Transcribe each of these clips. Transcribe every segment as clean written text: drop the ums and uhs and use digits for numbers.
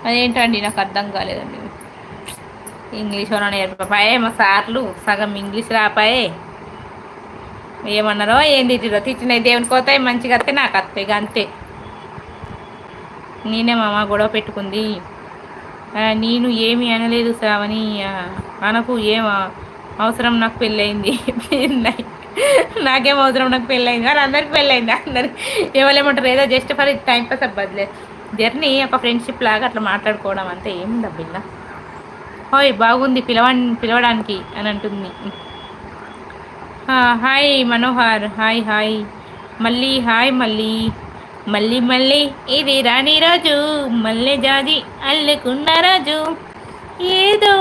అదేంటండి నాకు అర్థం కాలేదండి. ఇంగ్లీష్ వాళ్ళ నేర్పాయే మా సార్లు సగం ఇంగ్లీష్ రాపాయే. ఏమన్నారో ఏం తిట్టిరో తిట్టినవి దేవునికి పోతాయి, మంచిగా వస్తే నాకు వస్తాయి ఇక అంతే. నేనే మామ గొడవ పెట్టుకుంది. నేను ఏమి అనలేదు శ్రావణి, అనకు ఏం అవసరం, నాకు పెళ్ళయింది. నాకేం అవసరం, నాకు పెళ్ళయింది కానీ అందరికి పెళ్ళయింది. అందరికి ఏమలేమంటారు, ఏదో జస్ట్ ఫర్ టైం పాస్ అవ్వదులే, జర్నీ ఒక ఫ్రెండ్షిప్ లాగా అట్లా మాట్లాడుకోవడం అంతే, ఏముంది అబ్బిల్లా. హోయ్ బాగుంది పిలవడానికి అని అంటుంది. హాయ్ మనోహర్, హాయ్ హాయ్ మళ్ళీ, హాయ్ మళ్ళీ మళ్ళీ మళ్ళీ ఇది రాణి రాజు, మల్లె జాజి అల్లుకున్న రాజు, ఏదో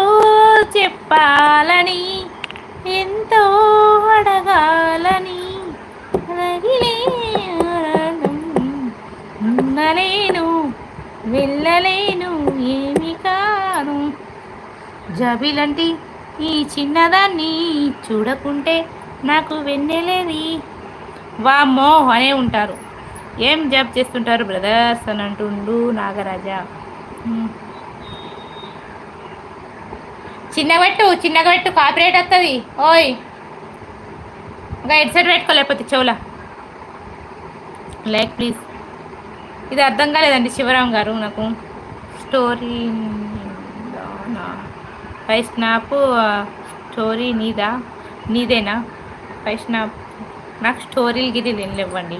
చెప్పాలని ఎంతో అడగాలని రగిలే ఆరాటం. ఉండలేను వెళ్ళలేను ఏమి కాను, జాబిలంటి ఈ చిన్నదాన్ని చూడకుంటే నాకు వెన్నెలేది. వామ్మో అనే ఉంటారు. ఏం జాబ్ చేస్తుంటారు బ్రదర్స్ అని అంటుండు నాగరాజా. చిన్నగా పెట్టు కాపరేట్ వస్తుంది. ఓయ్ ఇంకా హెడ్ సెట్ పెట్టుకోలేకపోతే చెవులా. Like please. ఇది అర్థం కాలేదండి శివరాం గారు నాకు. స్టోరీ పై స్నాప్ స్టోరీ నీదేనా పై స్నాప్? నాకు స్టోరీలు గిరి ఇవ్వండి.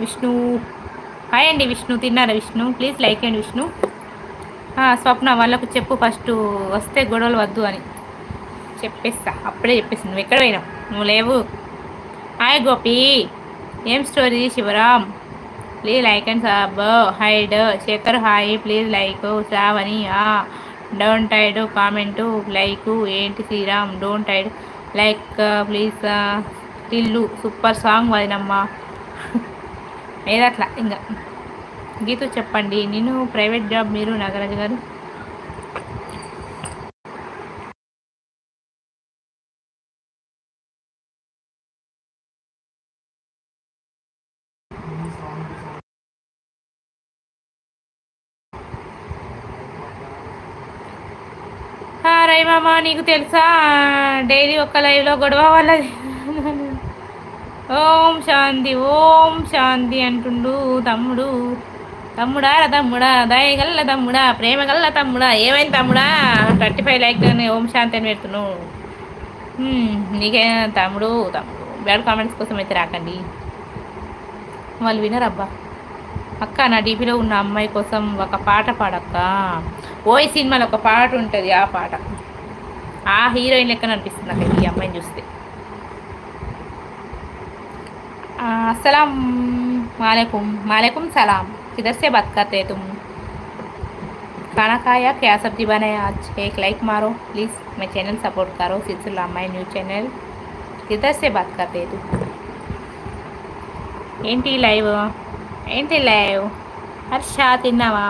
విష్ణు హాయ్ అండి. విష్ణు తిన్నారా? విష్ణు ప్లీజ్ లైక్ అండి. విష్ణు స్వప్న వాళ్ళకు చెప్పు ఫస్ట్ వస్తే గొడవలు వద్దు అని చెప్పేస్తా. అప్పుడే చెప్పేసి నువ్వు ఎక్కడ పోయినావు, నువ్వు లేవు. హాయ్ గోపి, ఏం story Sivaram? Please like and sub. హైడ్ Shekhar hi please like. Sravani don't tied comment like. ఏంటి Sriram don't tied like please. Tillu super song వదినమ్మా. ఏదట్లా ఇంకా గీతు చెప్పండి. నేను ప్రైవేట్ జాబ్, మీరు నాగరాజు గారు? రై మామ నీకు తెలుసా డైలీ ఒక్క లైవ్లో గొడవ వాళ్ళది. ఓం శాంతి అంటుండు తమ్ముడు. తమ్ముడా దయగల్ల తమ్ముడా, ప్రేమగల్ల తమ్ముడా, ఏమైంది తమ్ముడా? 35 లైక్ ఓం శాంతి అని పెడుతున్నావు. నీకే తమ్ముడు బ్యాడ్ కామెంట్స్ కోసం అయితే రాకండి, వాళ్ళు వినరబ్బా. అక్క నా డీపీలో ఉన్న అమ్మాయి కోసం ఒక పాట పాడక్క. ఓయ్ సినిమాలో ఒక పాట ఉంటుంది, ఆ పాట ఆ హీరోయిన్ లెక్కన అనిపిస్తుంది నాకు ఈ అమ్మాయిని చూస్తే. अस्सलाम वालेकुम सलाम, किधर से बात करते तुम? खाना खाया? क्या सब्जी बनाया आज? एक लाइक मारो प्लीज़, मैं चैनल सपोर्ट करो सिलसिला माय न्यू चैनल. किधर से बात करते तुम? ఏంటి లైవ్ హర్ష తిన్నావా?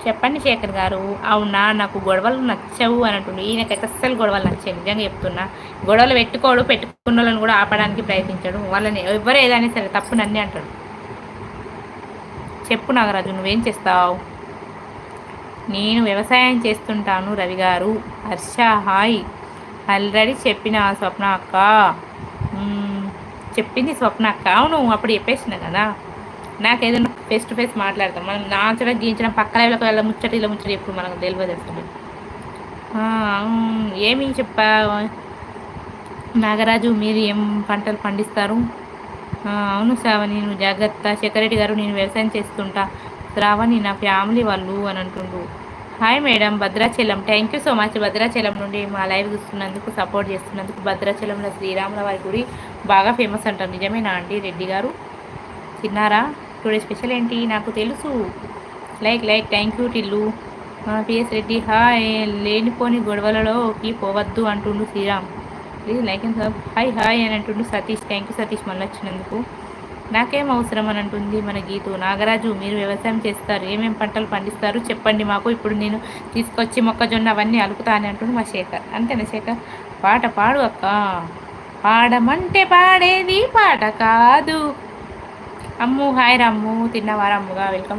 చెప్పండి శేఖర్ గారు. అవునా, నాకు గొడవలు నచ్చవు అని అంటుండు. ఈయనకైతే అస్సలు గొడవలు నచ్చాయి, నిజంగా చెప్తున్నా. గొడవలు పెట్టుకున్న వాళ్ళని కూడా ఆపడానికి ప్రయత్నించాడు. వాళ్ళని ఎవరు ఏదైనా సరే తప్పు నన్నే అంటాడు. చెప్పు నాగరాజు, నువ్వేం చేస్తావు? నేను వ్యవసాయం చేస్తుంటాను రవి గారు. హర్ష హాయ్. ఆల్రెడీ చెప్పిన స్వప్న అక్క. చెప్పింది స్వప్న అక్క. అవును అప్పుడు చెప్పేసిన కదా. నాకు ఏదైనా ఫేస్ టు ఫేస్ మాట్లాడతాం మనం, నాచడం గీయించడం పక్కన ఇలా ముచ్చటి ఎప్పుడు మనకు తెలియదు అసలు. ఏమి చెప్పా నాగరాజు, మీరు ఏం పంటలు పండిస్తారు? అవును శ్రావణి నువ్వు జాగ్రత్త. శేఖరెడ్డి గారు నేను వ్యవసాయం చేస్తుంటా. శ్రావణి నా ఫ్యామిలీ వాళ్ళు అని అంటుండ్రు. Hi madam Bhadrachalam, thank you so much. Bhadrachalam నుండి మా లైవ్ చూస్తున్నందుకు, సపోర్ట్ చేస్తున్నందుకు. భద్రాచలంలో శ్రీరాముల వారి గుడి బాగా ఫేమస్ అంటారు, నిజమేనా అండి రెడ్డి గారు? తిన్నారా? టుడే స్పెషల్ ఏంటి? నాకు తెలుసు. Like thank you Tillu. P S Reddy hi. లేనిపోని గొడవలలోకి పోవద్దు అంటుండు Sriram. Please like and sub. Hi అని అంటుండు సతీష్. థ్యాంక్ యూ సతీష్ మళ్ళీ వచ్చినందుకు. నాకేం అవసరం అని అంటుంది మన గీతు. నాగరాజు మీరు వ్యవసాయం చేస్తారు, ఏమేమి పంటలు పండిస్తారు చెప్పండి మాకు, ఇప్పుడు నేను తీసుకొచ్చి మొక్కజొన్న అవన్నీ అలుకుతా అని అంటుండు మా శేఖర్. అంతేనా శేఖర్? పాట పాడు అక్క. పాడమంటే పాడేది పాట కాదు. అమ్ము హాయ్ రమ్ము, తిన్నవారా అమ్ముగా? వెల్కమ్.